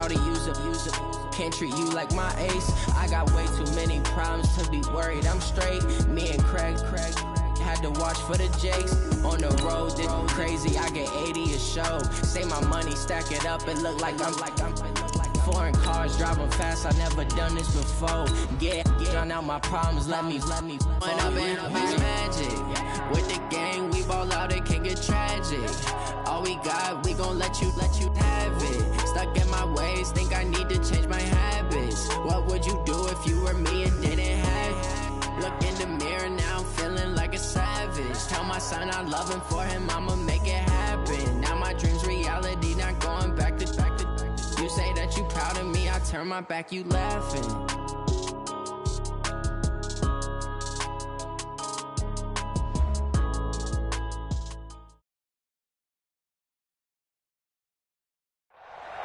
to use it. Can't treat you like my ace. I got way too many problems to be worried. I'm straight. Me and Craig had to watch for the Jakes. On the road, this crazy. I get 80 a show. Say my money, stack it up, and look like I'm foreign cars driving fast. I never done this before. Get drown out my problems. Let me. When up in magic with the gang, we ball out. It can get tragic. All we got, we gon' let you have it. Stuck in my ways, think I need to change my habits. What would you do if you were me and didn't have it? Look in the mirror now, I'm feeling like a savage. Tell my son I love him, for him I'ma make it happen. Now my dream's reality, not going back to. You say that you proud of me, I turn my back, you laughing.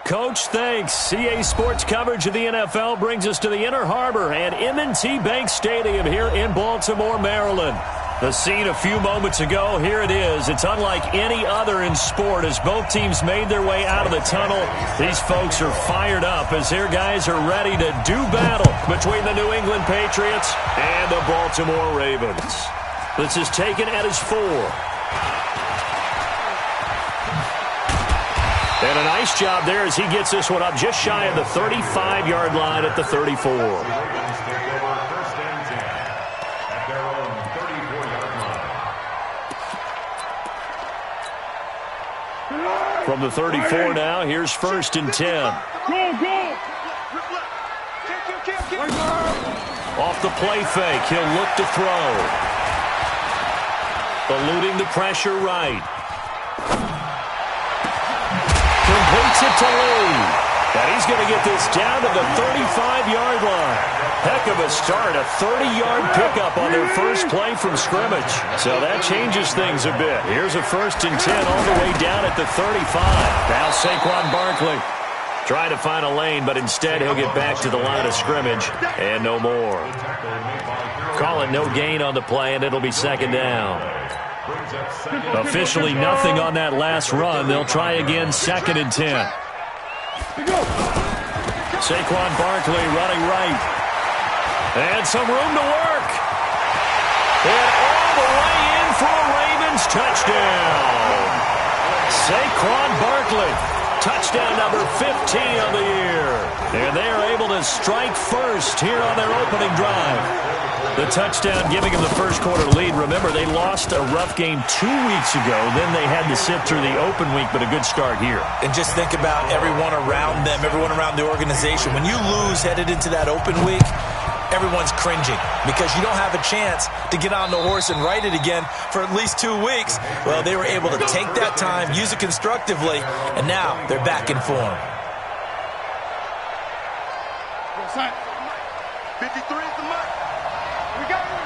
Coach, thanks. CA Sports coverage of the NFL brings us to the Inner Harbor and M&T Bank Stadium here in Baltimore, Maryland. The scene a few moments ago, here it is. It's unlike any other in sport as both teams made their way out of the tunnel. These folks are fired up as their guys are ready to do battle between the New England Patriots and the Baltimore Ravens. This is taken at his 4. And a nice job there as he gets this one up just shy of the 35-yard line at the 34. From the 34 now, here's 1st and 10. Off the play fake, he'll look to throw. Eluding the pressure right. Completes it to Lee. And he's going to get this down to the 35-yard line. Heck of a start, a 30-yard pickup on their first play from scrimmage. So that changes things a bit. Here's a 1st and 10 all the way down at the 35. Now Saquon Barkley trying to find a lane, but instead he'll get back to the line of scrimmage and no more. Call it no gain on the play, and it'll be 2nd down. Officially nothing on that last run. They'll try again, 2nd and 10. Saquon Barkley running right. And some room to work. And all the way in for a Ravens touchdown. Saquon Barkley, touchdown number 15 on the year. And they are able to strike first here on their opening drive. The touchdown giving them the first quarter lead. Remember, they lost a rough game 2 weeks ago. Then they had to sit through the open week, but a good start here. And just think about everyone around them, everyone around the organization. When you lose headed into that open week, everyone's cringing because you don't have a chance to get on the horse and ride it again for at least 2 weeks. Well, they were able to take that time, use it constructively, and now they're back in form. 53 is the mark. We got it.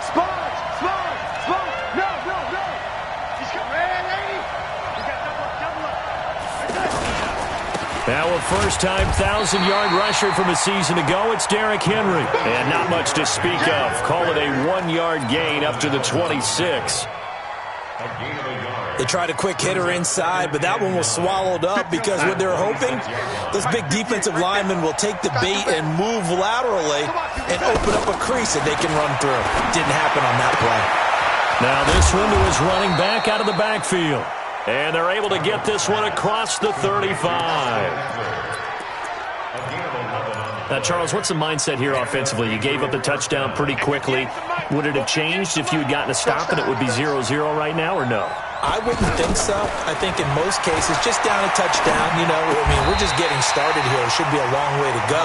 Sponge. No. He's coming. Hey. We got double up. Now a first-time 1,000-yard rusher from a season ago. It's Derrick Henry. And not much to speak of. Call it a 1-yard gain up to the 26. They tried a quick hitter inside, but that one was swallowed up because what they're hoping, those big defensive linemen will take the bait and move laterally and open up a crease that they can run through. Didn't happen on that play. Now this one to his running back out of the backfield. And they're able to get this one across the 35. Now, Charles, what's the mindset here offensively? You gave up the touchdown pretty quickly. Would it have changed if you had gotten a stop and it would be 0-0 right now, or no? I wouldn't think so. I think in most cases, just down a touchdown, we're just getting started here. It should be a long way to go.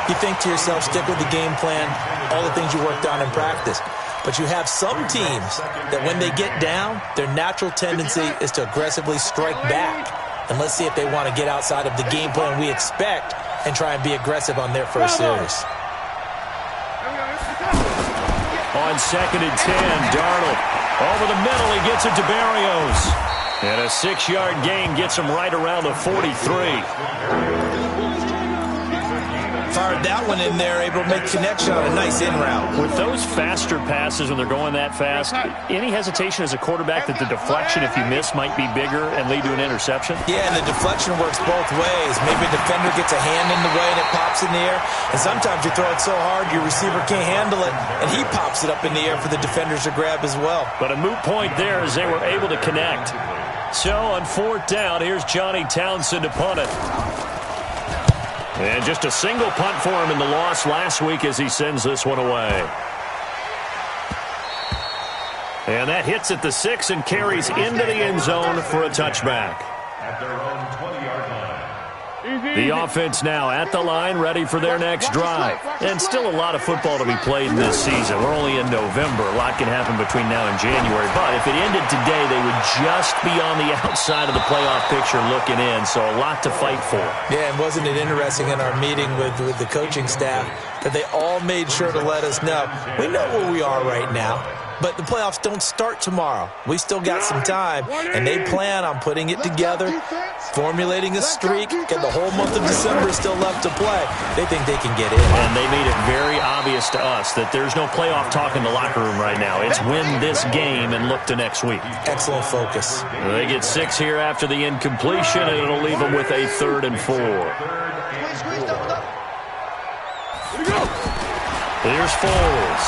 You think to yourself, stick with the game plan, all the things you worked on in practice. But you have some teams that when they get down, their natural tendency is to aggressively strike back. And let's see if they want to get outside of the game plan we expect and try and be aggressive on their first series. On 2nd and 10, Darnold over the middle. He gets it to Berrios. And a 6-yard gain gets him right around the 43. Fired that one in there, able to make connection on a nice in route. With those faster passes when they're going that fast, any hesitation as a quarterback that the deflection, if you miss, might be bigger and lead to an interception? Yeah, and the deflection works both ways. Maybe a defender gets a hand in the way and it pops in the air. And sometimes you throw it so hard your receiver can't handle it, and he pops it up in the air for the defenders to grab as well. But a moot point there as they were able to connect. So on 4th down, here's Johnny Townsend to punt it. And just a single punt for him in the loss last week as he sends this one away. And that hits at the 6 and carries into the end zone for a touchback. At their own 20-yard line. The offense now at the line, ready for their next drive. And still a lot of football to be played in this season. We're only in November. A lot can happen between now and January. But if it ended today, they would just be on the outside of the playoff picture looking in. So a lot to fight for. Yeah, and wasn't it interesting in our meeting with the coaching staff that they all made sure to let us know, we know where we are right now. But the playoffs don't start tomorrow. We still got some time, and they plan on putting it together, formulating a streak, and the whole month of December is still left to play. They think they can get in. And they made it very obvious to us that there's no playoff talk in the locker room right now. It's win this game and look to next week. Excellent focus. They get 6 here after the incompletion, and it'll leave them with a 3rd and 4. Here's Foles.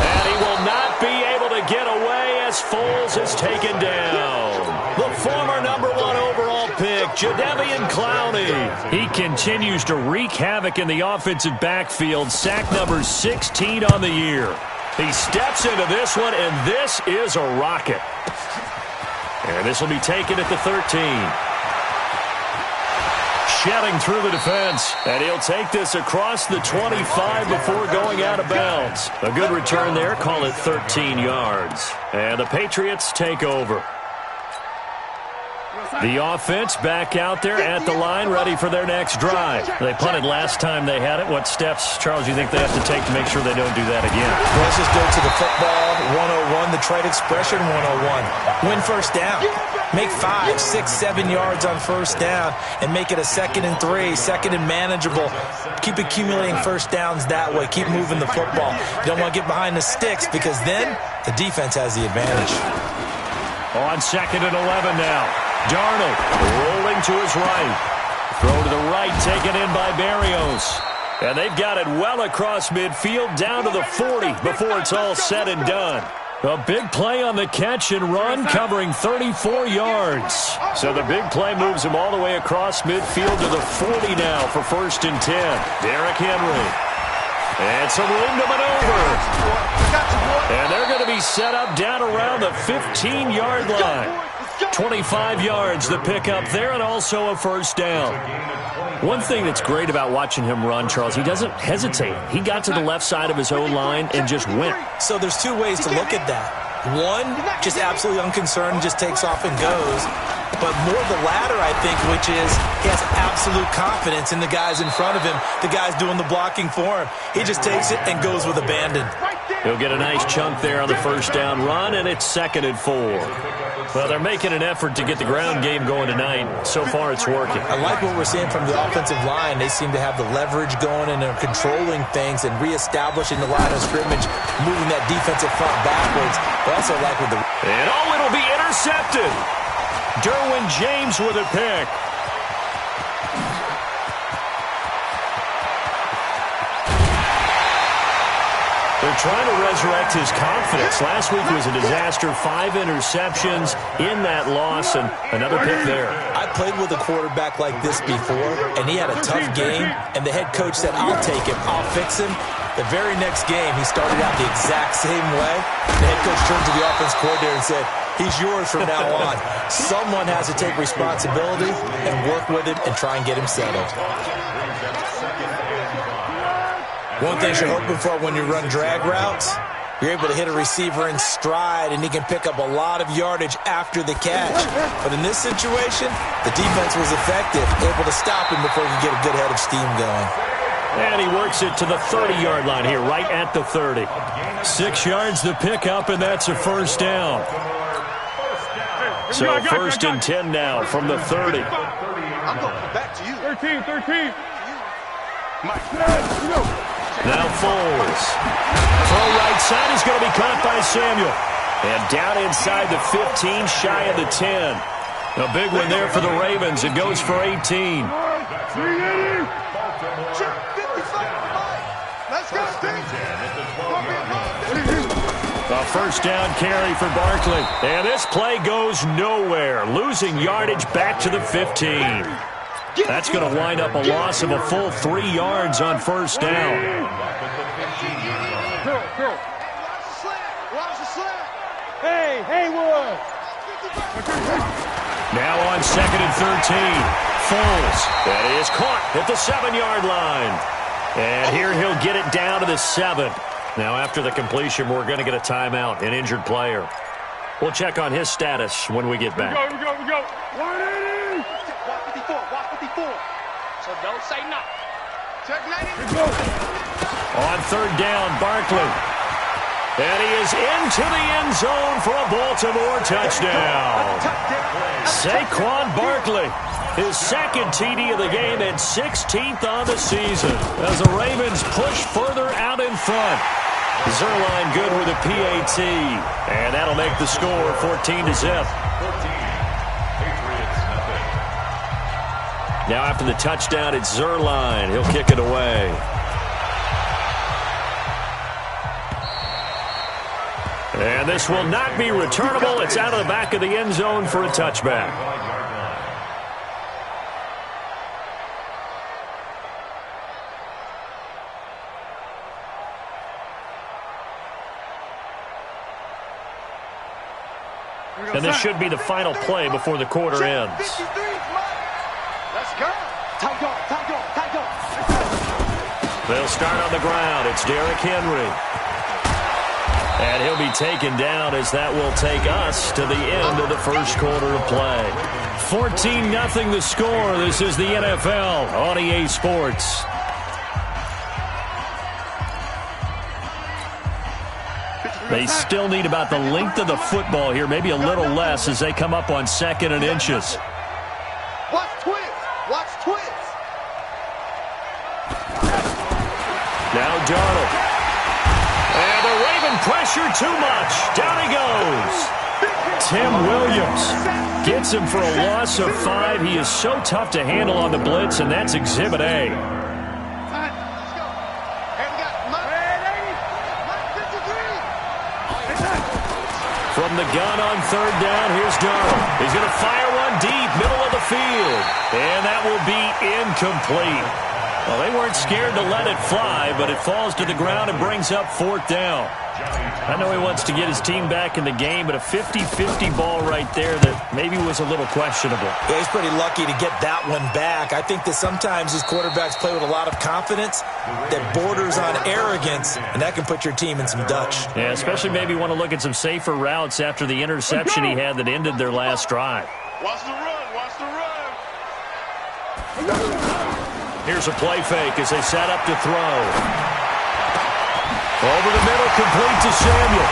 And he will not be able to get away as Foles is taken down. The former #1 overall pick, Jadeveon Clowney. He continues to wreak havoc in the offensive backfield. Sack number 16 on the year. He steps into this one, and this is a rocket. And this will be taken at the 13. Shedding through the defense, and he'll take this across the 25 before going out of bounds. A good return there, call it 13 yards. And the Patriots take over. The offense back out there at the line, ready for their next drive. They punted last time they had it. What steps, Charles, you think they have to take to make sure they don't do that again? Well, let's just go to the football 101, the trade expression 101. Win first down. Make 5, 6, 7 yards on first down and make it a 2nd and 3, 2nd and manageable. Keep accumulating first downs that way. Keep moving the football. You don't want to get behind the sticks because then the defense has the advantage. On 2nd and 11 now. Darnold rolling to his right. Throw to the right, taken in by Berrios. And they've got it well across midfield down to the 40 before it's all said and done. A big play on the catch and run, covering 34 yards. So the big play moves him all the way across midfield to the 40 now for 1st and 10. Derrick Henry. And some room to maneuver. And they're going to be set up down around the 15-yard line. 25 yards the pickup there, and also a first down. One thing that's great about watching him run, Charles, he doesn't hesitate. He got to the left side of his own line and just went. So there's 2 ways to look at that. One, just absolutely unconcerned, just takes off and goes. But more the latter, I think, which is he has absolute confidence in the guys in front of him, the guys doing the blocking for him. He just takes it and goes with abandon. He'll get a nice chunk there on the first down run, and it's 2nd and 4. Well, they're making an effort to get the ground game going tonight. So far, it's working. I like what we're seeing from the offensive line. They seem to have the leverage going, and they're controlling things and reestablishing the line of scrimmage, moving that defensive front backwards. But also like with the... And it'll be intercepted. Derwin James with a pick. They're trying to resurrect his confidence. Last week was a disaster. 5 interceptions in that loss, and another pick there. I played with a quarterback like this before, and he had a tough game, and the head coach said, I'll take him, I'll fix him. The very next game, he started out the exact same way. The head coach turned to the offense coordinator and said, he's yours from now on. Someone has to take responsibility and work with him and try and get him settled. One thing you're hoping for when you run drag routes, you're able to hit a receiver in stride, and he can pick up a lot of yardage after the catch. But in this situation, the defense was effective, able to stop him before he could get a good head of steam going. And he works it to the 30-yard line here, right at the 30. 6 yards the pickup, and that's a first down. So 1st and 10 now from the 30. I'm going back to you. 13. Now Foles. Throw right side is going to be caught by Samuel. And down inside the 15, shy of the 10. A big one there for the Ravens. It goes for 18. A first down carry for Barkley. And this play goes nowhere. Losing yardage back to the 15. That's going to wind up a loss of a full 3 yards on first down. Hey, Haywood! Now on 2nd and 13. Foles. That is caught at the 7-yard line. And here he'll get it down to the 7. Now after the completion, we're going to get a timeout, an injured player. We'll check on his status when we get back. We go. 180! Watch 54. So don't say nothing. Check 90. On 3rd down, Barkley. And he is into the end zone for a Baltimore touchdown. Saquon Barkley, his 2nd TD of the game and 16th on the season as the Ravens push further out in front. Zerline good with a PAT, and that'll make the score 14-0. Now after the touchdown, it's Zerline. He'll kick it away. And this will not be returnable. It's out of the back of the end zone for a touchback. And this should be the final play before the quarter ends. Let's go. Tight go. They'll start on the ground. It's Derrick Henry. And he'll be taken down as that will take us to the end of the first quarter of play. 14-0 the score. This is the NFL on EA Sports. They still need about the length of the football here, maybe a little less as they come up on 2nd and inches. Watch twins. Now Darnold. And the Raven pressure too much. Down he goes. Tim Williams gets him for a loss of 5. He is so tough to handle on the blitz, and that's Exhibit A. From the gun on 3rd down, here's Darnold. He's going to fire one deep, middle of the field. And that will be incomplete. Well, they weren't scared to let it fly, but it falls to the ground and brings up 4th down. I know he wants to get his team back in the game, but a 50-50 ball right there that maybe was a little questionable. Yeah, he's pretty lucky to get that one back. I think that sometimes these quarterbacks play with a lot of confidence that borders on arrogance, and that can put your team in some Dutch. Yeah, especially maybe want to look at some safer routes after the interception he had that ended their last drive. Watch the run. Here's a play fake as they set up to throw. Over the middle, complete to Samuel.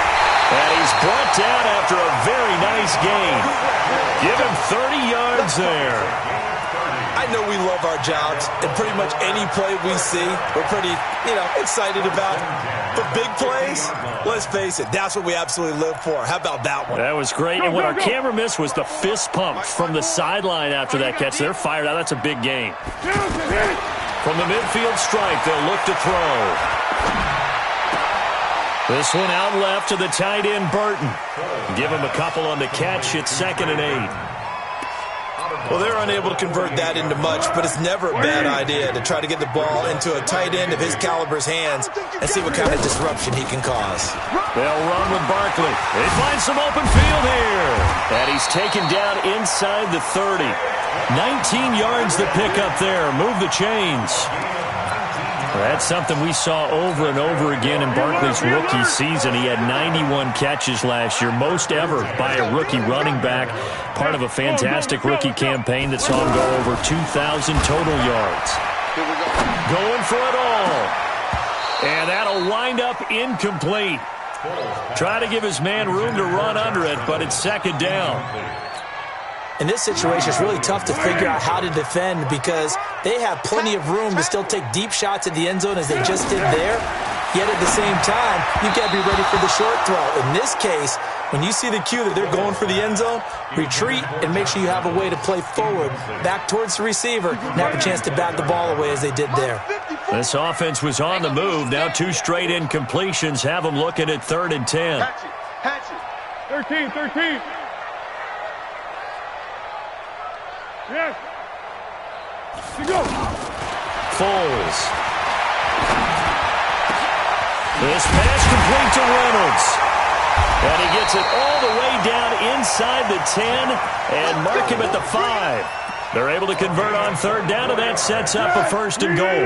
And he's brought down after a very nice gain. Give him 30 yards there. I know we love our jobs, and pretty much any play we see, we're pretty, excited about. But big plays, let's face it, that's what we absolutely live for. How about that one? That was great. And what our camera missed was the fist pump from the sideline after that catch. They're fired out. That's a big gain. From the midfield stripe, they'll look to throw. This one out left to the tight end, Burton. Give him a couple on the catch. It's 2nd and 8. Well, they're unable to convert that into much, but it's never a bad idea to try to get the ball into a tight end of his caliber's hands and see what kind of disruption he can cause. They'll run with Barkley. They find some open field here. And he's taken down inside the 30. 19 yards to pick up there. Move the chains. That's something we saw over and over again in Barkley's rookie season. He had 91 catches last year, most ever by a rookie running back, part of a fantastic rookie campaign that saw him go over 2,000 total yards. Going for it all. And that'll wind up incomplete. Try to give his man room to run under it, but it's 2nd down. In this situation, it's really tough to figure out how to defend because they have plenty of room to still take deep shots at the end zone as they just did there. Yet at the same time, you've got to be ready for the short throw. In this case, when you see the cue that they're going for the end zone, retreat and make sure you have a way to play forward, back towards the receiver, and have a chance to bat the ball away as they did there. This offense was on the move. Now 2 straight incompletions have them looking at 3rd and 10. Hatch it. 13. Yes. You go. Foles. This pass complete to Reynolds. And he gets it all the way down inside the 10 and mark him at the 5. They're able to convert on 3rd down, and that sets up a 1st and goal.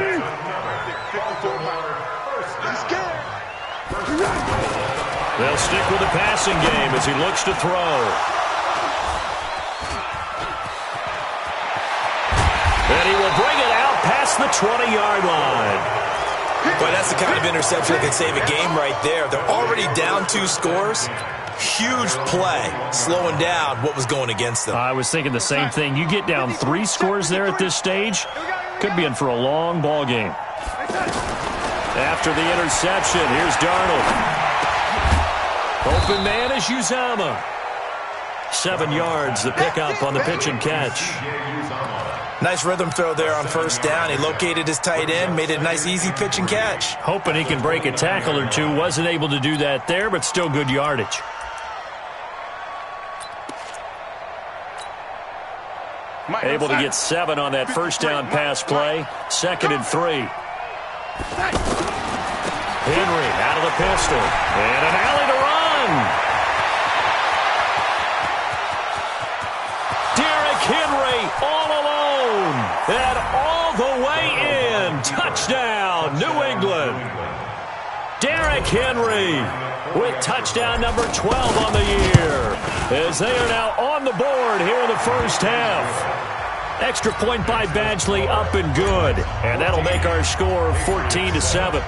They'll stick with the passing game as he looks to throw. And he will bring it out past the 20-yard line. Boy, that's the kind of interception that could save a game right there. They're already down 2 scores. Huge play, slowing down what was going against them. I was thinking the same thing. You get down 3 scores there at this stage, could be in for a long ball game. After the interception, here's Darnold. Open man is Uzama. 7 yards, the pickup on the pitch and catch. Nice rhythm throw there on 1st down. He located his tight end, made it a nice, easy pitch and catch. Hoping he can break a tackle or two. Wasn't able to do that there, but still good yardage. Able to get 7 on that 1st down pass play. 2nd and 3. Henry out of the pistol. And an alley to run. Derrick Henry all alone. And all the way in. Touchdown, New England. Derrick Henry with touchdown number 12 on the year. As they are now on the board here in the 1st half. Extra point by Badgley up and good. And that'll make our score 14-7.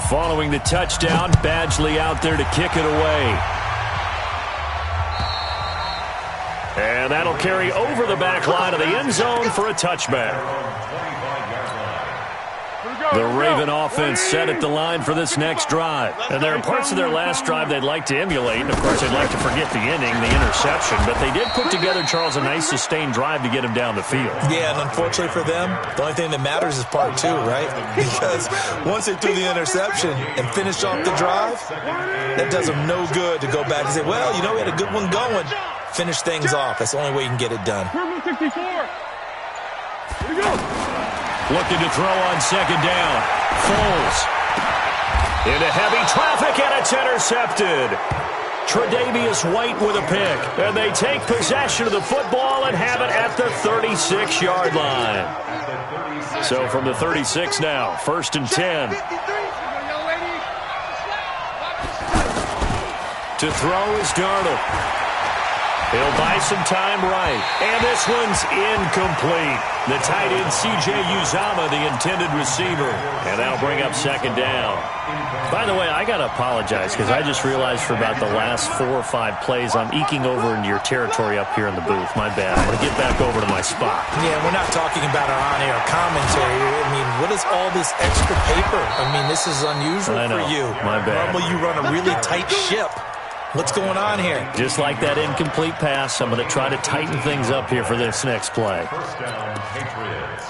Following the touchdown, Badgley out there to kick it away. And that'll carry over the back line of the end zone for a touchback. The Raven offense set at the line for this next drive. And there are parts of their last drive they'd like to emulate. And, of course, they'd like to forget the inning, the interception. But they did put together, Charles, a nice sustained drive to get him down the field. Yeah, and unfortunately for them, the only thing that matters is part 2, right? Because once they threw the interception and finished off the drive, that does them no good to go back and say, well, you know, we had a good one going. Finish things off. That's the only way you can get it done. 64. Here we go. Looking to throw on 2nd down. Foles. Into heavy traffic, and it's intercepted. Tre'Davious White with a pick. And they take possession of the football and have it at the 36-yard line. So from the 36 now, 1st and 10. To throw is Darnold. He'll buy some time right. And this one's incomplete. The tight end, C.J. Uzama, the intended receiver. And that'll bring up 2nd down. By the way, I got to apologize because I just realized for about the last 4 or 5 plays, I'm eking over into your territory up here in the booth. My bad. I'm going to get back over to my spot. Yeah, we're not talking about our on-air commentary. I mean, what is all this extra paper? I mean, this is unusual for you. My bad. Normally you run a really tight ship. What's going on here? Just like that incomplete pass, I'm going to try to tighten things up here for this next play. 1st down, Patriots.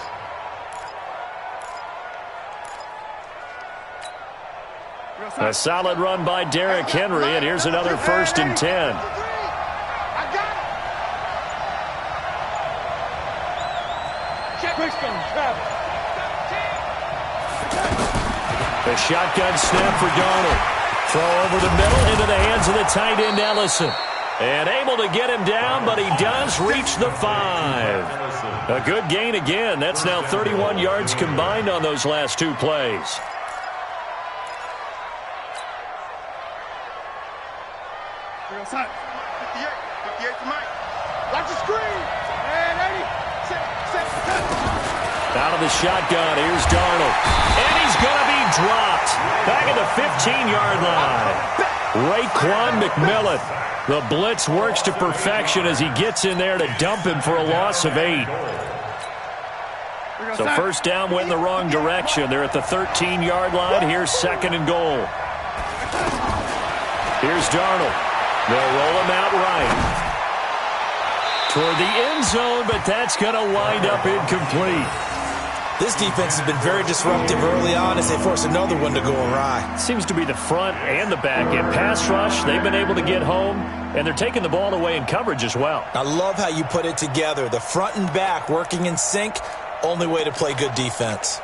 A solid run by Derrick Henry, and here's another 1st and 10. The shotgun snap for Darnold. Throw over the middle into the hands of the tight end, Ellison. And able to get him down, but he does reach the 5. A good gain again. That's now 31 yards combined on those last 2 plays. Outside. 58 to Mike. Watch the screen. And 80. Out of the shotgun, here's Darnold. And he's going to be dropped back at the 15-yard line. Raekwon McMillan. The blitz works to perfection as he gets in there to dump him for a loss of 8. So first down went in the wrong direction. They're at the 13-yard line. Here's 2nd and goal. Here's Darnold. They'll roll him out right toward the end zone, but that's going to wind up incomplete. This defense has been very disruptive early on as they force another one to go awry. Seems to be the front and the back end. Pass rush, they've been able to get home, and they're taking the ball away in coverage as well. I love how you put it together. The front and back working in sync, only way to play good defense.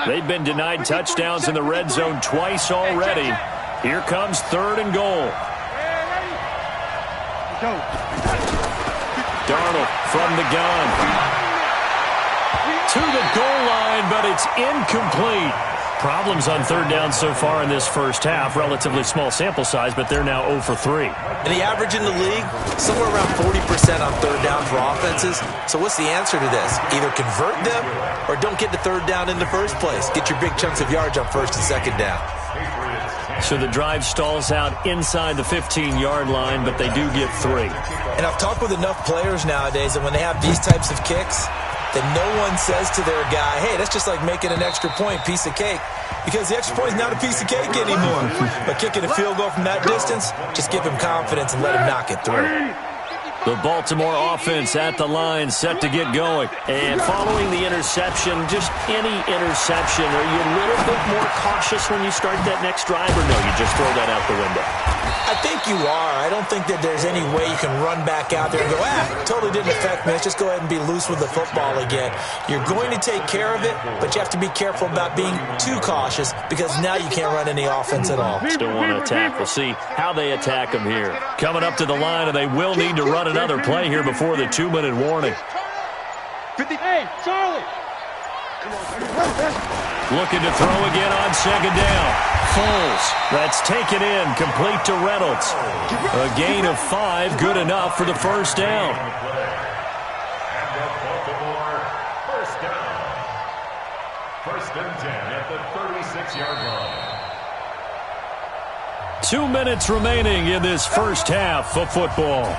They've been denied touchdowns in the red zone twice already. Here comes 3rd and goal. Darnold from the gun. To the goal line, but it's incomplete. Problems on 3rd down so far in this first half. Relatively small sample size, but they're now 0 for 3. And the average in the league, somewhere around 40% on 3rd down for offenses. So what's the answer to this? Either convert them or don't get to 3rd down in the first place. Get your big chunks of yards on 1st and 2nd down. So the drive stalls out inside the 15-yard line, but they do get 3. And I've talked with enough players nowadays that when they have these types of kicks, that no one says to their guy, hey, that's just like making an extra point, piece of cake. Because the extra point is not a piece of cake anymore. But kicking a field goal from that distance, just give him confidence and let him knock it through. The Baltimore offense at the line, set to get going. And following the interception, just any interception, are you a little bit more cautious when you start that next drive, or no, you just throw that out the window? I think you are. I don't think that there's any way you can run back out there and go, totally didn't affect me. Let's just go ahead and be loose with the football again. You're going to take care of it, but you have to be careful about being too cautious because now you can't run any offense at all. Still want to attack. We'll see how they attack them here. Coming up to the line, and they will need to run another play here before the 2-minute warning. 50. Hey, Charlie. Looking to throw again on 2nd down. Foles. That's taken in, complete to Reynolds. A gain of 5, good enough for the first down. First down. 1st and 10 at the 36-yard line. 2 minutes remaining in this first half of football.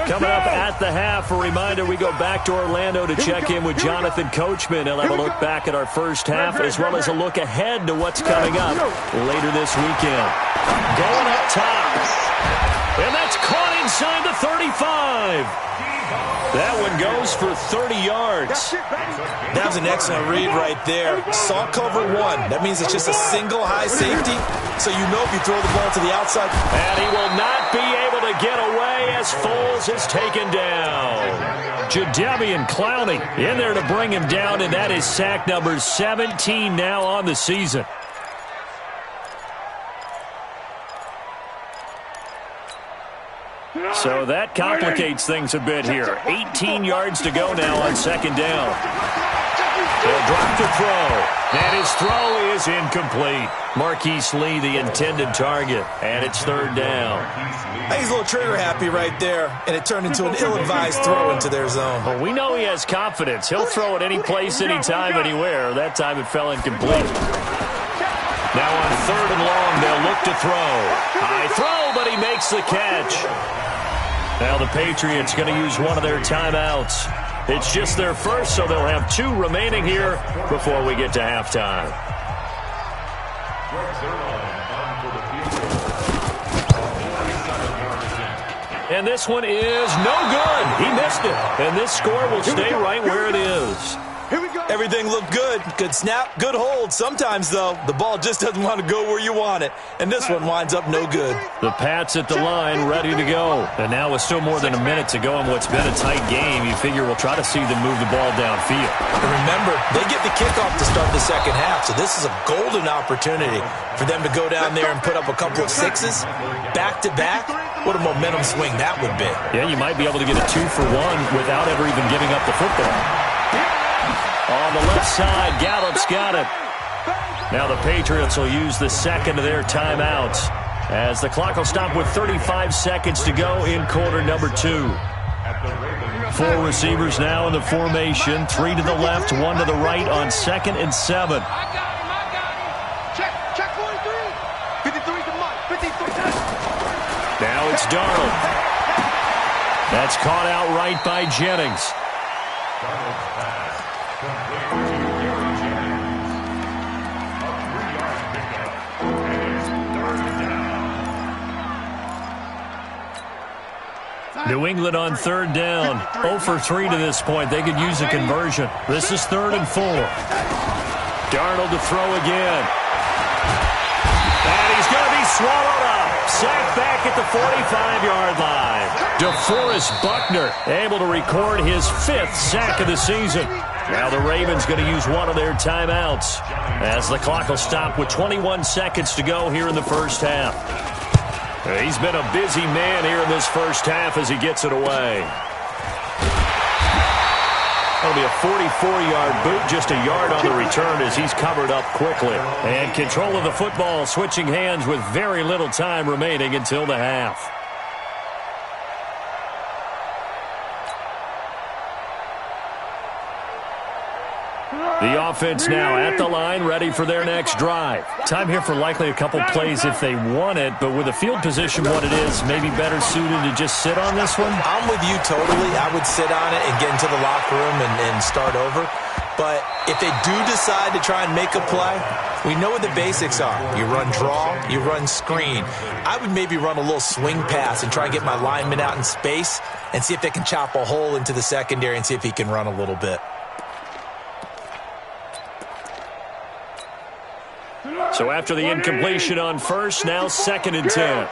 Coming up at the half, a reminder, we go back to Orlando to check in with Jonathan Coachman. He'll have a look back at our first half as well as a look ahead to what's coming up later this weekend. Going up top. And that's caught inside the 35. That one goes for 30 yards. That was an excellent read right there. Saw cover 1. That means it's just a single high safety. So you know if you throw the ball to the outside. And he will not be able to get away as Foles is taken down. Jadeveon Clowney in there to bring him down, and that is sack number 17 now on the season. So that complicates things a bit here. 18 yards to go now on 2nd down. They'll drop to throw. And his throw is incomplete. Marquise Lee, the intended target. And it's 3rd down. He's a little trigger happy right there. And it turned into an ill-advised throw into their zone. Well, we know he has confidence. He'll throw it any place, anytime, anywhere. That time it fell incomplete. Now on 3rd and long, they'll look to throw. High throw, but he makes the catch. Now the Patriots going to use one of their timeouts. It's just their first, so they'll have 2 remaining here before we get to halftime. And this one is no good. He missed it. And this score will stay right where it is. Everything looked good. Good snap, good hold. Sometimes, though, the ball just doesn't want to go where you want it. And this one winds up no good. The Pats at the line, ready to go. And now with still more than a minute to go in what's been a tight game, you figure we'll try to see them move the ball downfield. And remember, they get the kickoff to start the second half, so this is a golden opportunity for them to go down there and put up a couple of 6s back-to-back. What a momentum swing that would be. Yeah, you might be able to get a 2-for-1 without ever even giving up the football. On the left side, Gallup's got it. Now the Patriots will use the second of their timeouts. as the clock will stop with 35 seconds to go in quarter number 2. 4 receivers now in the formation, 3 to the left, 1 to the right on 2nd and 7. I got him. Check 43. 53 to Mike. 53. Now it's Darnold. That's caught out right by Jennings. Darnold's pass complete to Gary Jennings. A 3-yard pickup, and it's 3rd down. New England on 3rd down. 0 for 3 to this point. They could use a conversion. This is 3rd and 4. Darnold to throw again. And he's going to be swallowed up. Sacked back at the 45-yard line. DeForest Buckner able to record his 5th sack of the season. Now the Ravens going to use one of their timeouts as the clock will stop with 21 seconds to go here in the first half. He's been a busy man here in this first half as he gets it away. That'll be a 44-yard boot, just a yard on the return as he's covered up quickly. And control of the football switching hands with very little time remaining until the half. The offense now at the line, ready for their next drive. Time here for likely a couple plays if they want it, but with the field position what it is, maybe better suited to just sit on this one? I'm with you totally. I would sit on it and get into the locker room and start over. But if they do decide to try and make a play, we know what the basics are. You run draw, you run screen. I would maybe run a little swing pass and try and get my lineman out in space and see if they can chop a hole into the secondary and see if he can run a little bit. So after the incompletion on first, now 2nd and 10.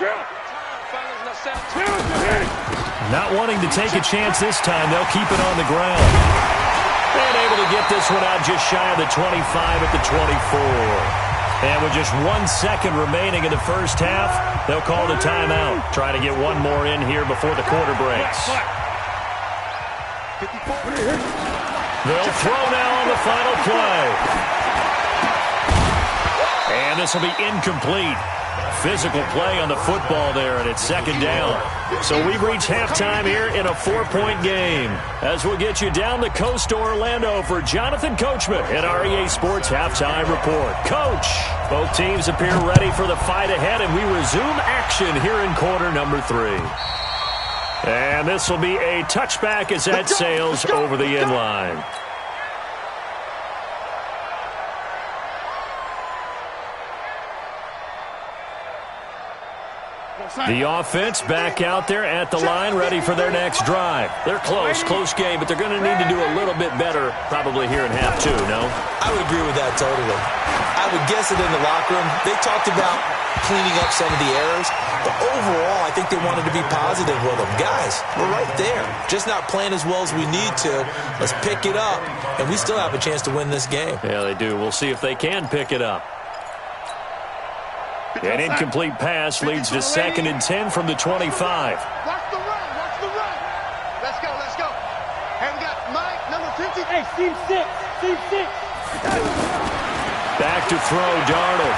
Not wanting to take a chance this time, they'll keep it on the ground. And able to get this one out just shy of the 25 at the 24. And with just 1 second remaining in the first half, they'll call the timeout. Trying to get one more in here before the quarter breaks. They'll throw now on the final play. And this will be incomplete. Physical play on the football there, and it's 2nd down. So we've reached halftime here in a 4-point game. As we'll get you down the coast to Orlando for Jonathan Coachman at our EA Sports Halftime Report. Coach, both teams appear ready for the fight ahead, and we resume action here in quarter number 3. And this will be a touchback as that sails over the end line. The offense back out there at the line, ready for their next drive. They're close game, but they're going to need to do a little bit better probably here in half 2, no? I would agree with that totally. I would guess it in the locker room. They talked about cleaning up some of the errors, but overall, I think they wanted to be positive with them. Guys, we're right there. Just not playing as well as we need to. Let's pick it up, and we still have a chance to win this game. Yeah, they do. We'll see if they can pick it up. An incomplete pass leads to 2nd and 10 from the 25. Watch the run. Let's go. Hey, we got Mike, number 50. Hey, team 6. Back to throw, Darnold.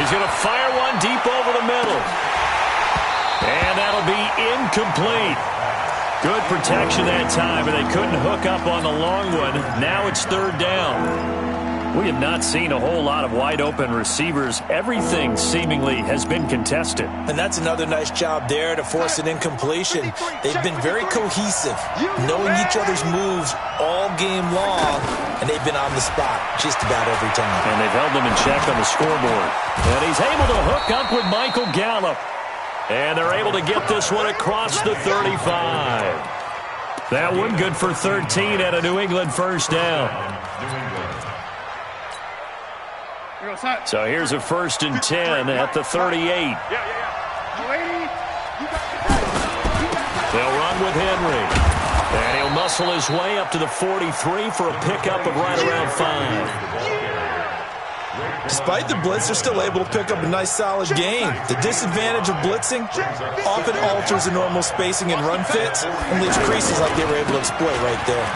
He's going to fire one deep over the middle. And that'll be incomplete. Good protection that time, but they couldn't hook up on the long one. Now it's 3rd down. We have not seen a whole lot of wide-open receivers. Everything seemingly has been contested. And that's another nice job there to force an incompletion. They've been very cohesive, knowing each other's moves all game long, and they've been on the spot just about every time. And they've held them in check on the scoreboard. And he's able to hook up with Michael Gallup. And they're able to get this one across the 35. That one good for 13 at a New England 1st down. So here's a 1st and 10 at the 38. They'll run with Henry. And he'll muscle his way up to the 43 for a pickup of right around 5. Despite the blitz, they're still able to pick up a nice, solid gain. The disadvantage of blitzing often alters the normal spacing and run fits and leaves creases like they were able to exploit right there.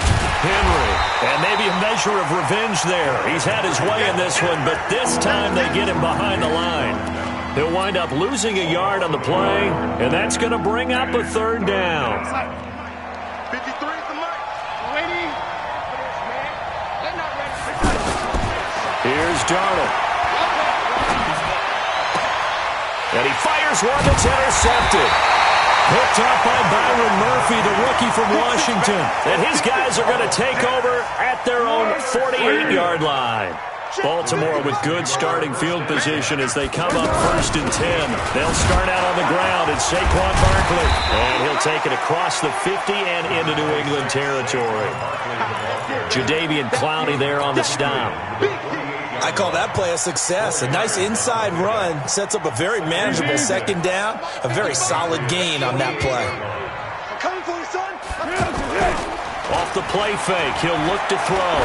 Henry, and maybe a measure of revenge there. He's had his way in this one, but this time they get him behind the line. He'll wind up losing a yard on the play, and that's going to bring up a third down. 53 is the mark. Ready? They're not ready. Here's Darnold. And he fires one that's intercepted. Picked up by Byron Murphy, the rookie from Washington. And his guys are going to take over at their own 48-yard line. Baltimore with good starting field position as they come up 1st and 10. They'll start out on the ground. It's Saquon Barkley. And he'll take it across the 50 and into New England territory. Jadeveon Clowney there on the stop. I call that play a success. A nice inside run sets up a very manageable second down. A very solid gain on that play. Coming for you, son. Off the play fake, he'll look to throw.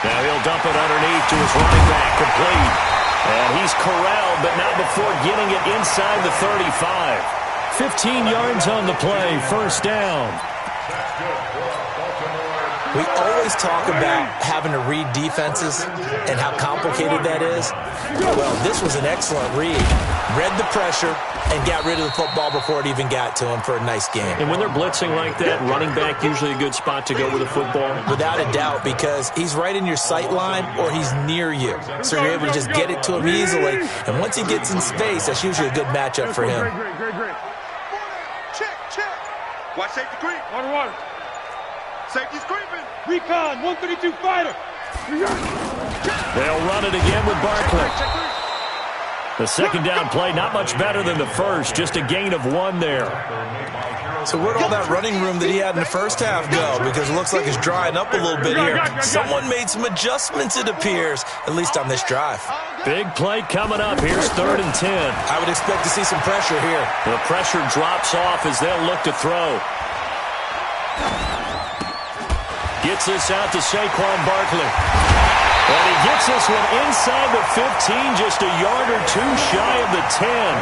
Now he'll dump it underneath to his running back, complete. And he's corralled, but not before getting it inside the 35. 15 yards on the play, 1st down. We always talk about having to read defenses and how complicated that is. Well, this was an excellent read. Read the pressure and got rid of the football before it even got to him for a nice game. And when they're blitzing like that, running back usually a good spot to go with a football? Without a doubt, because he's right in your sight line or he's near you. So you're able to just get it to him easily. And once he gets in space, that's usually a good matchup for him. Great. Check. Watch safety creep. Water. Safety's creeping. Recon, 132 fighter. They'll run it again with Barkley. The second down play, not much better than the first, just a gain of 1 there. So where'd all that running room that he had in the first half go? Because it looks like it's drying up a little bit here. Someone made some adjustments, it appears, at least on this drive. Big play coming up. Here's 3rd and 10. I would expect to see some pressure here. The pressure drops off as they'll look to throw. Gets this out to Saquon Barkley. And he gets this one inside the 15, just a yard or 2 shy of the 10.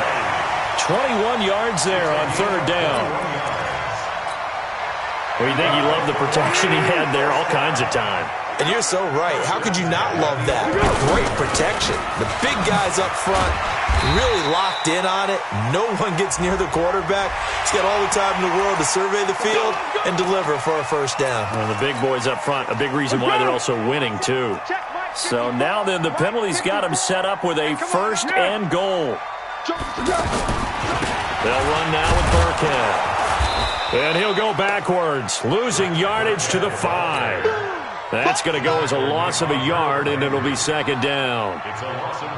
21 yards there on 3rd down. Well, you think he loved the protection he had there all kinds of time. And you're so right. How could you not love that? Great protection. The big guys up front really locked in on it. No one gets near the quarterback. He's got all the time in the world to survey the field and deliver for a 1st down. And the big boys up front, a big reason why they're also winning, too. So now then the penalty's got him set up with a 1st and goal. They'll run now with Burkhead. And he'll go backwards, losing yardage to the 5. That's going to go as a loss of a yard, and it'll be 2nd down.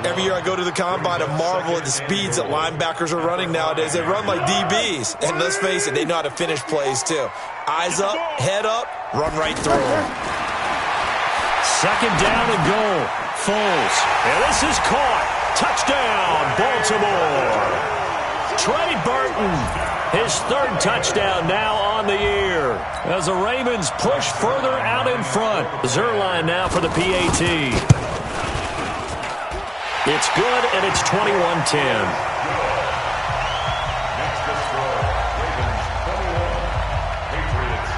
Every year I go to the combine and marvel at the speeds that linebackers are running nowadays. They run like DBs. And let's face it, they know how to finish plays too. Eyes up, head up, run right through them. 2nd down and goal. Foles. And this is caught. Touchdown, Baltimore. Trey Burton, his 3rd touchdown now on the year. As the Ravens push further out in front. Zerline now for the PAT. It's good, and it's 21-10.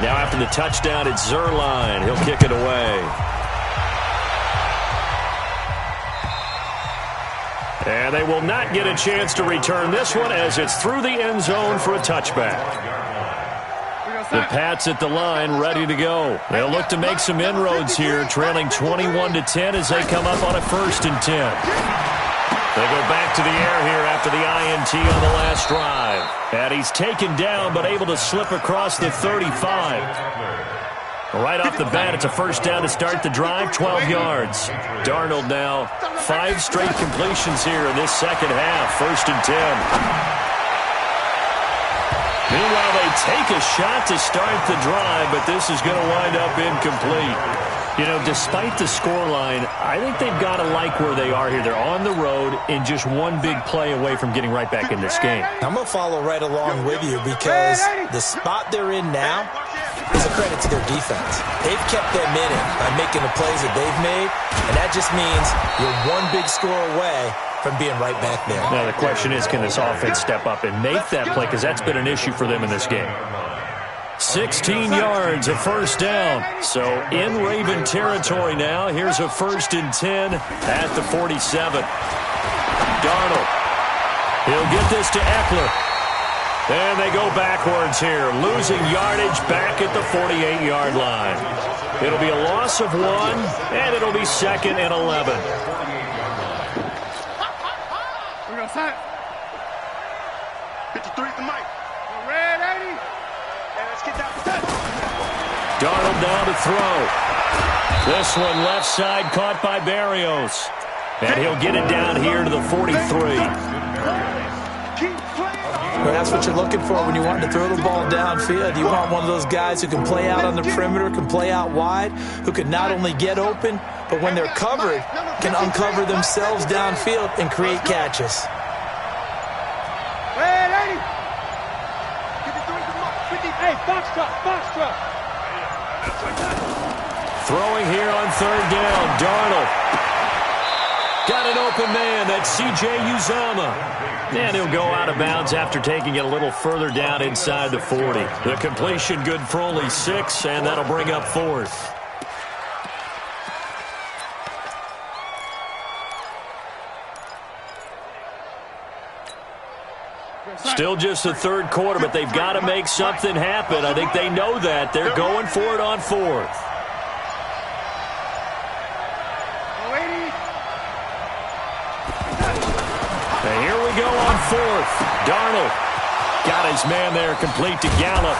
Now after the touchdown, it's Zerline. He'll kick it away. And they will not get a chance to return this one as it's through the end zone for a touchback. The Pats at the line ready to go. They'll look to make some inroads here, trailing 21-10 as they come up on a 1st and 10. They go back to the air here after the INT on the last drive. And he's taken down but able to slip across the 35. Right off the bat, it's a 1st down to start the drive, 12 yards. Darnold now, 5 straight completions here in this 2nd half, 1st and 10. Meanwhile, they take a shot to start the drive, but this is going to wind up incomplete. You know, despite the scoreline, I think they've got to like where they are here. They're on the road and just one big play away from getting right back in this game. I'm going to follow right along with you because the spot they're in now is a credit to their defense. They've kept them in it by making the plays that they've made, and that just means you're one big score away from being right back there. Now, the question is, can this offense step up and make that play? Because that's been an issue for them in this game. 16 yards, a 1st down. So in Raven territory now. Here's a 1st and 10 at the 47. Darnold. He'll get this to Eckler. And they go backwards here, losing yardage back at the 48-yard line. It'll be a loss of 1, and it'll be 2nd and 11. We're going to set. 53 at the mic. Red 80. And let's get down to 10. Darnold down to throw. This one left side caught by Barrios. And he'll get it down here to the 43. Well, that's what you're looking for when you want to throw the ball downfield. You want one of those guys who can play out on the perimeter, can play out wide, who can not only get open, but when they're covered, can uncover themselves downfield and create catches. Hey, box truck. Throwing here on 3rd down, Darnold. Got an open man, that's C.J. Uzomah. And he'll go out of bounds after taking it a little further down inside the 40. The completion good for only 6, and that'll bring up 4th. Still just the 3rd quarter, but they've got to make something happen. I think they know that. They're going for it on 4th. And here we go on 4th. Darnold got his man there, complete to Gallup.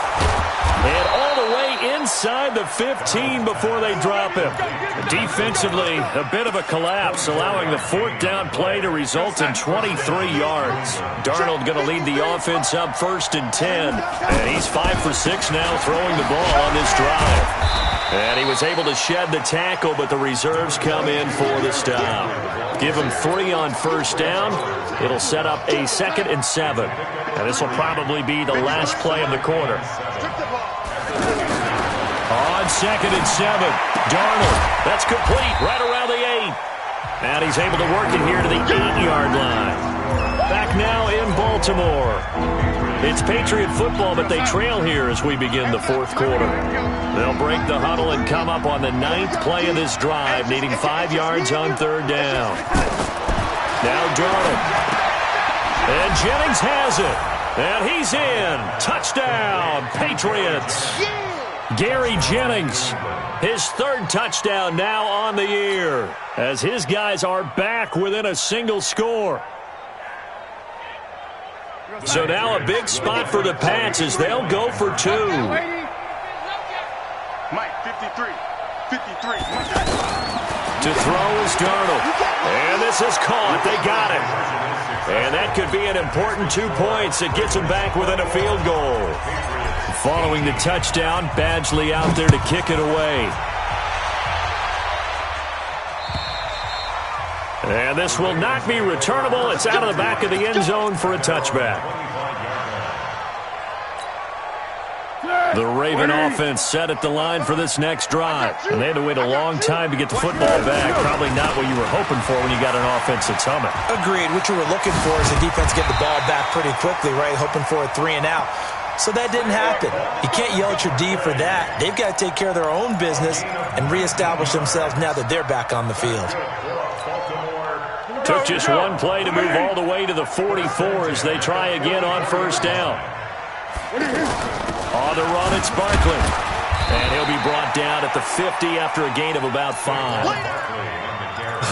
And all the way inside the 15 before they drop him. Defensively, a bit of a collapse, allowing the 4th down play to result in 23 yards. Darnold going to lead the offense up 1st and 10. And he's 5 for 6 now throwing the ball on this drive. And he was able to shed the tackle, but the reserves come in for the stop. Give him 3 on 1st down. It'll set up a 2nd and 7. And this will probably be the last play of the quarter. On 2nd and 7, Darnold. That's complete right around the 8. And he's able to work it here to the 8-yard line. Back now in Baltimore. It's Patriot football, but they trail here as we begin the 4th quarter. They'll break the huddle and come up on the 9th play of this drive, needing 5 yards on 3rd down. Now Darnold. And Jennings has it. And he's in. Touchdown, Patriots. Gary Jennings, his 3rd touchdown now on the year, as his guys are back within a single score. So now a big spot for the Pats as they'll go for 2. Mike, 53. To throw is Darnold. And this is caught. They got it. And that could be an important 2 points. It gets them back within a field goal. Following the touchdown, Badgley out there to kick it away. And this will not be returnable. It's out of the back of the end zone for a touchback. The Raven offense set at the line for this next drive. And they had to wait a long time to get the football back. Probably not what you were hoping for when you got an offense that's humming. Agreed. What you were looking for is the defense get the ball back pretty quickly, right? Hoping for a 3 and out. So that didn't happen. You can't yell at your D for that. They've got to take care of their own business and reestablish themselves now that they're back on the field. Took just one play to move all the way to the 44 as they try again on 1st down. On the run, it's Barkley. And he'll be brought down at the 50 after a gain of about 5.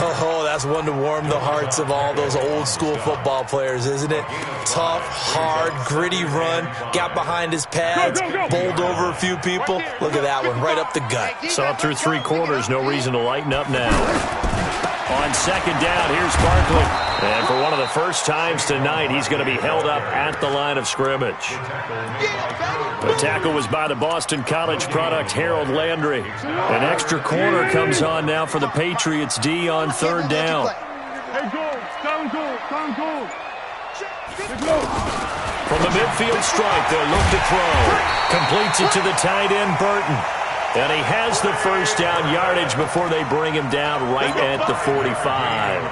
Oh, that's one to warm the hearts of all those old school football players, isn't it? Tough, hard, gritty run. Got behind his pads, bowled over a few people. Look at that one, right up the gut. Saw through 3 quarters, no reason to lighten up now. On 2nd down, here's Barkley. And for one of the first times tonight, he's going to be held up at the line of scrimmage. The tackle was by the Boston College product, Harold Landry. An extra corner comes on now for the Patriots D on 3rd down. From the midfield stripe, they'll look to throw. Completes it to the tight end, Burton. And he has the 1st down yardage before they bring him down right at the 45.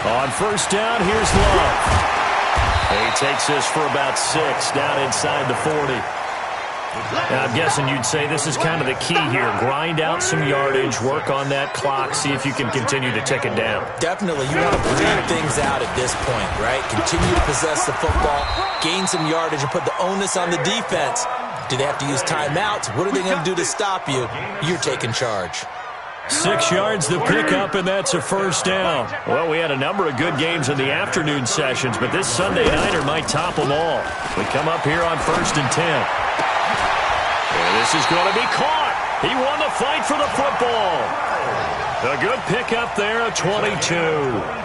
On 1st down, here's Love. He takes this for about 6 down inside the 40. I'm guessing you'd say this is kind of the key here. Grind out some yardage, work on that clock, see if you can continue to tick it down. Definitely. You want to bleed things out at this point, right? Continue to possess the football, gain some yardage, and put the onus on the defense. Do they have to use timeouts? What are they going to do to stop you? You're taking charge. 6 yards to pick up, and that's a first down. Well, we had a number of good games in the afternoon sessions, but this Sunday nighter might top them all. We come up here on 1st and 10. And this is going to be caught. He won the fight for the football. A good pickup there of 22.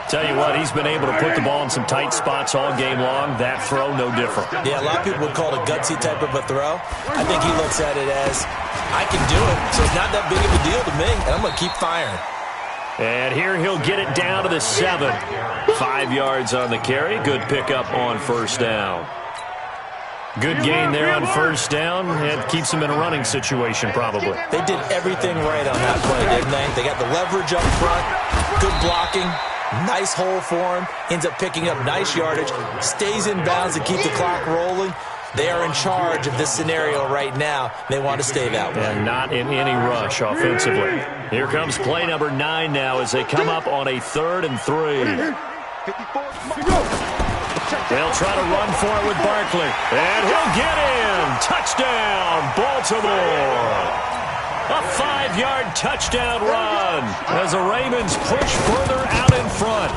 Tell you what, he's been able to put the ball in some tight spots all game long. That throw, no different. Yeah, a lot of people would call it a gutsy type of a throw. I think he looks at it as, I can do it, so it's not that big of a deal to me, and I'm going to keep firing. And here he'll get it down to the 7. 5 yards on the carry. Good pickup on first down. Good gain there on first down. It keeps him in a running situation, probably. They did everything right on that play, didn't they? They got the leverage up front, good blocking, nice hole for him, ends up picking up nice yardage, stays in bounds to keep the clock rolling. They are in charge of this scenario right now. They want to stay that way. And not in any rush offensively. Here comes play number 9 now as they come up on a 3rd and 3. They'll try to run for it with Barkley. And he'll get in. Touchdown, Baltimore. A 5-yard touchdown run as the Ravens push further out in front.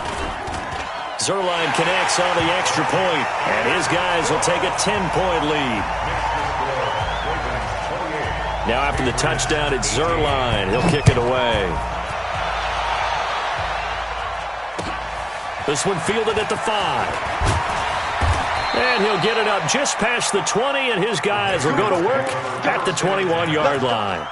Zerline connects on the extra point, and his guys will take a 10-point lead. Now after the touchdown, it's Zerline. He'll kick it away. This one fielded at the 5. And he'll get it up just past the 20, and his guys will go to work at the 21-yard line.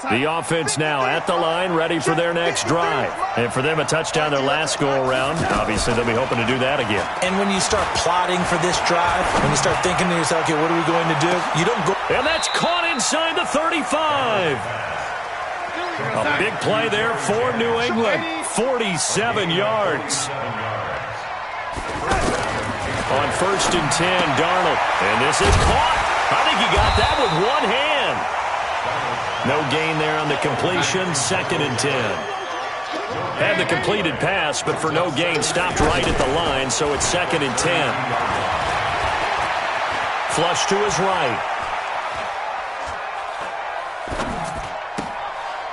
The offense now at the line, ready for their next drive. And for them, a touchdown their last go-around. Obviously, they'll be hoping to do that again. And when you start plotting for this drive, when you start thinking to yourself, okay, what are we going to do? You don't go. And that's caught inside the 35. A big play there for New England. 47 yards. On 1st and 10, Darnold. And this is caught. I think he got that with one hand. No gain there on the completion. 2nd and 10. Had the completed pass, but for no gain, stopped right at the line, so it's 2nd and 10. Flush to his right.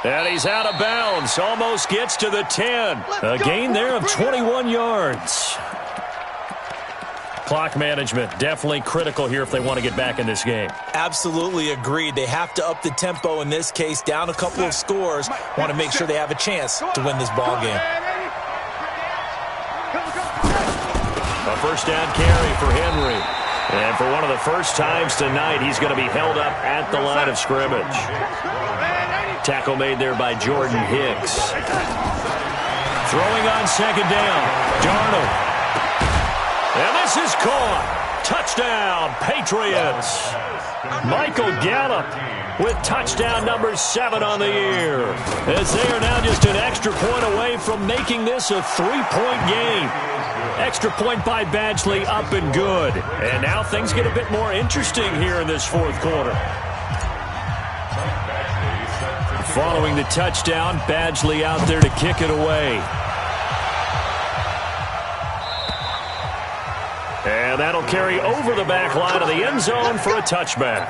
And he's out of bounds. Almost gets to the 10. A gain there of 21 yards. Clock management definitely critical here if they want to get back in this game. Absolutely agreed. They have to up the tempo in this case, down a couple of scores. Want to make sure they have a chance to win this ball game. A first down carry for Henry. And for one of the first times tonight, he's going to be held up at the line of scrimmage. Tackle made there by Jordan Hicks. Throwing on 2nd down. Darnold. And this is caught. Touchdown, Patriots. Michael Gallup with touchdown number 7 on the year. As they are now just an extra point away from making this a 3-point game. Extra point by Badgley, up and good. And now things get a bit more interesting here in this 4th quarter. Following the touchdown, Badgley out there to kick it away. And that'll carry over the back line of the end zone for a touchback.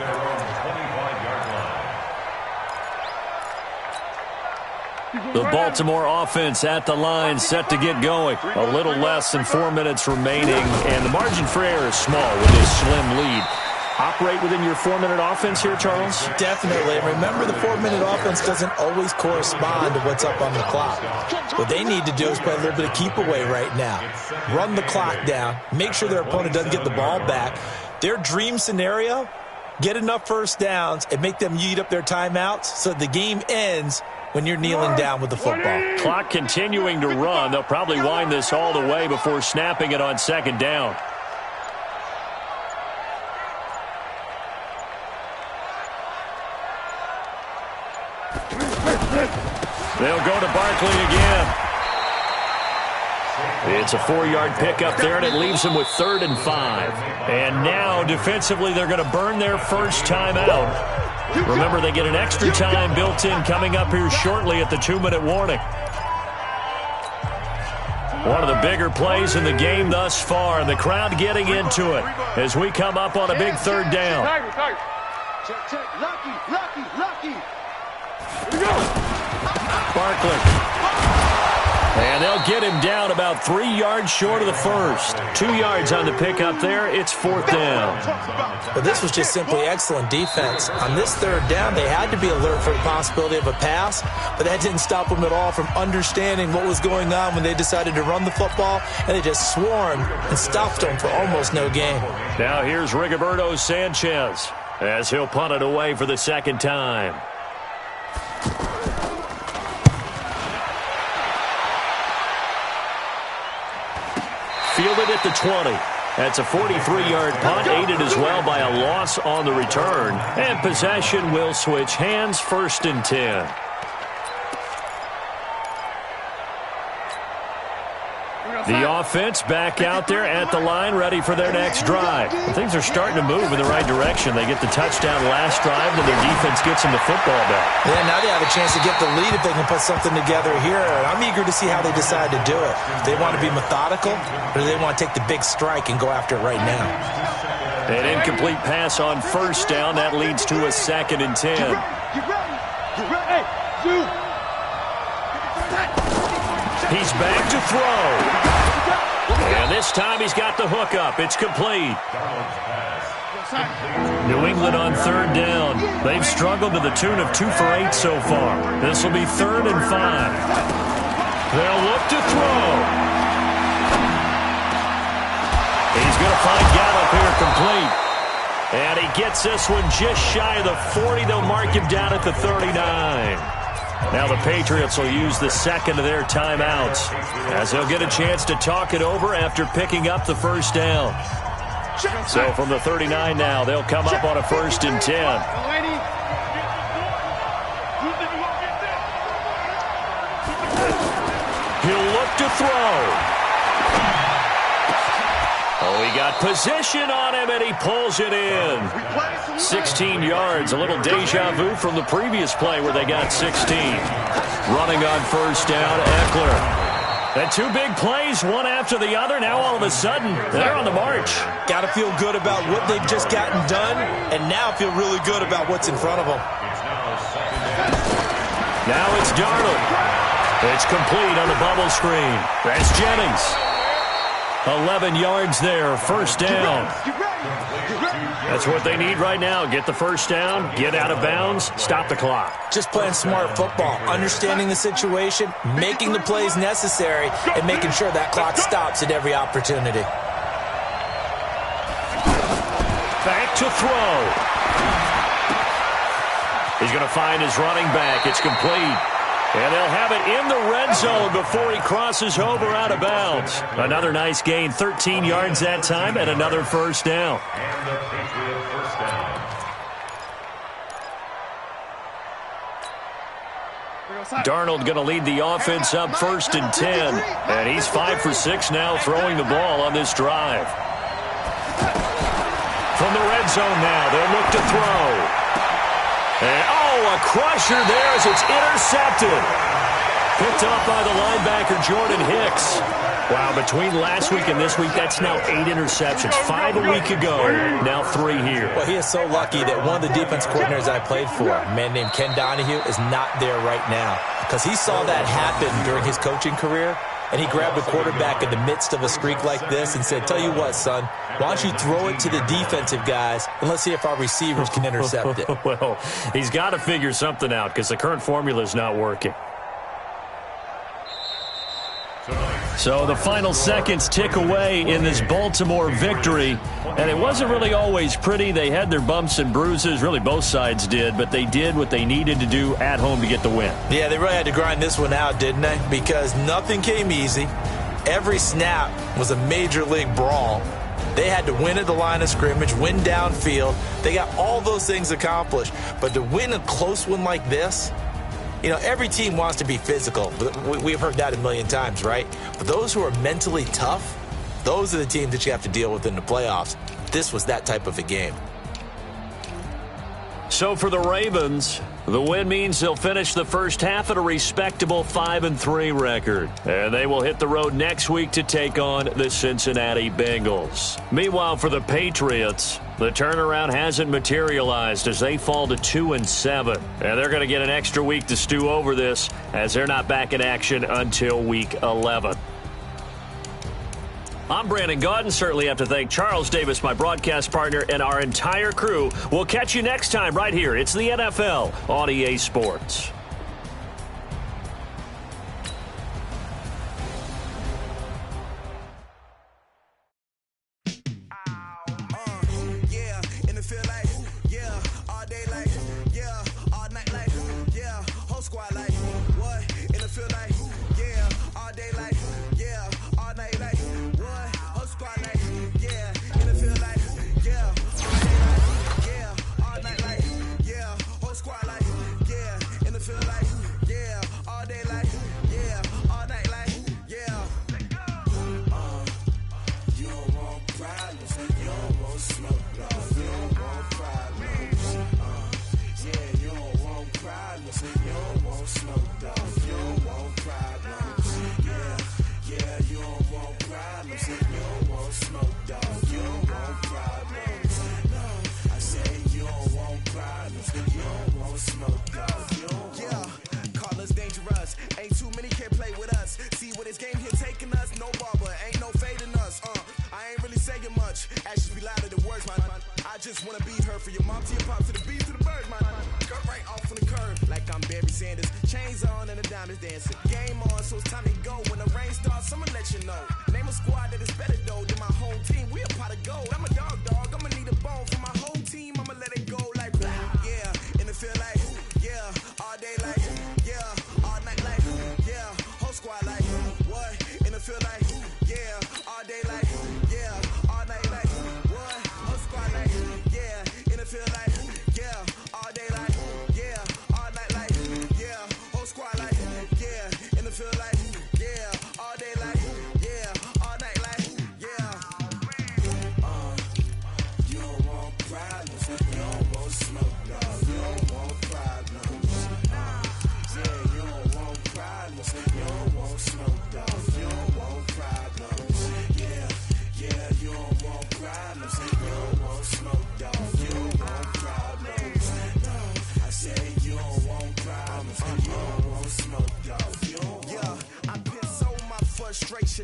The Baltimore offense at the line, set to get going. A little less than 4 minutes remaining, and the margin for error is small with this slim lead. Operate within your 4-minute offense here, Charles? Definitely. Remember, the 4-minute offense doesn't always correspond to what's up on the clock. What they need to do is play a little bit of keep away right now. Run the clock down. Make sure their opponent doesn't get the ball back. Their dream scenario, get enough first downs and make them eat up their timeouts so the game ends when you're kneeling down with the football. Clock continuing to run. They'll probably wind this all the way before snapping it on 2nd down. They'll go to Barkley again. It's a 4-yard pickup there, and it leaves them with 3rd and 5. And now, defensively, they're going to burn their first timeout. Remember, they get an extra time built in coming up here shortly at the 2-minute warning. One of the bigger plays in the game thus far, and the crowd getting into it as we come up on a big 3rd down. Check. Lucky. Here we go. Barkley. And they'll get him down about 3 yards short of the first. 2 yards on the pickup there. It's 4th down. But this was just simply excellent defense. On this 3rd down, they had to be alert for the possibility of a pass, but that didn't stop them at all from understanding what was going on when they decided to run the football, and they just swarmed and stuffed them for almost no gain. Now here's Rigoberto Sanchez as he'll punt it away for the 2nd time. Fielded at the 20. That's a 43-yard punt, aided as well by a loss on the return. And possession will switch hands, 1st and 10. The offense back out there at the line, ready for their next drive. Things are starting to move in the right direction. They get the touchdown last drive, and their defense gets them the football back. Yeah, now they have a chance to get the lead if they can put something together here. And I'm eager to see how they decide to do it. Do they want to be methodical, or do they want to take the big strike and go after it right now? An incomplete pass on 1st down. That leads to a 2nd and 10. Get ready. He's back to throw. And this time he's got the hook up. It's complete. New England on 3rd down. They've struggled to the tune of 2 for 8 so far. This will be 3rd and 5. They'll look to throw. He's going to find Gallup here complete. And he gets this one just shy of the 40. They'll mark him down at the 39. Now the Patriots will use the 2nd of their timeouts as they'll get a chance to talk it over after picking up the 1st down. So from the 39 now, they'll come up on a 1st and 10. He'll look to throw. Oh, he got position on him, and he pulls it in. 16 yards, a little deja vu from the previous play where they got 16. Running on 1st down, Eckler. And 2 big plays, one after the other. Now all of a sudden, they're on the march. Got to feel good about what they've just gotten done, and now feel really good about what's in front of them. Now it's Darnold. It's complete on the bubble screen. That's Jennings. 11 yards there, 1st down. That's what they need right now. Get the 1st down, get out of bounds, stop the clock. Just playing smart football, understanding the situation, making the plays necessary, and making sure that clock stops at every opportunity. Back to throw. He's going to find his running back. It's complete. And they'll have it in the red zone before he crosses over out of bounds. Another nice gain, 13 yards that time, and another 1st down. And the Patriot 1st down. Darnold going to lead the offense up 1st and 10. And he's 5 for 6 now throwing the ball on this drive. From the red zone now, they'll look to throw. And, a crusher there as it's intercepted. Picked up by the linebacker, Jordan Hicks. Wow, between last week and this week, that's now 8 interceptions. 5 a week ago, now 3 here. Well, he is so lucky that one of the defense coordinators I played for, a man named Ken Donahue, is not there right now. Because he saw that happen during his coaching career, and he grabbed a quarterback in the midst of a streak like this and said, tell you what, son, why don't you throw it to the defensive guys, and let's see if our receivers can intercept it. Well, he's got to figure something out because the current formula is not working. So the final seconds tick away in this Baltimore victory. And it wasn't really always pretty. They had their bumps and bruises. Really, both sides did. But they did what they needed to do at home to get the win. Yeah, they really had to grind this one out, didn't they? Because nothing came easy. Every snap was a major league brawl. They had to win at the line of scrimmage, win downfield. They got all those things accomplished. But to win a close one like this, You know, every team wants to be physical. We've heard that a million times, right? But those who are mentally tough, those are the teams that you have to deal with in the playoffs. This was that type of a game. So for the Ravens, the win means they'll finish the first half at a respectable 5-3 record. And they will hit the road next week to take on the Cincinnati Bengals. Meanwhile, for the Patriots, the turnaround hasn't materialized as they fall to 2-7. And they're going to get an extra week to stew over this as they're not back in action until week 11. I'm Brandon Gaudin. Certainly have to thank Charles Davis, my broadcast partner, and our entire crew. We'll catch you next time right here. It's the NFL on EA Sports.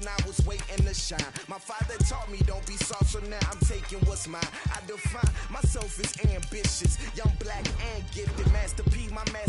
I was waiting to shine. My father taught me don't be soft, so now I'm taking what's mine. I define myself as ambitious, young, black, and gifted. Master P, my master